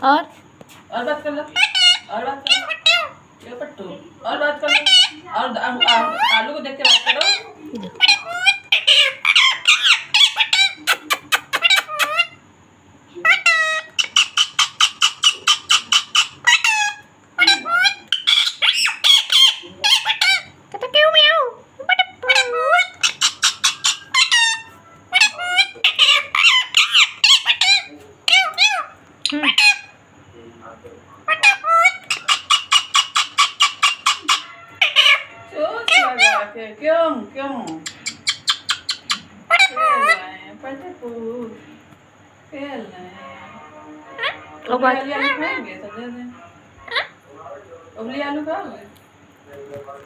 और बात कर लो, और बात कर लो, ये पट्टू, और बात कर लो, और आलू को देख के बात करो। क्यों क्यों खेल रहे हैं, उबली आलू खाओगे?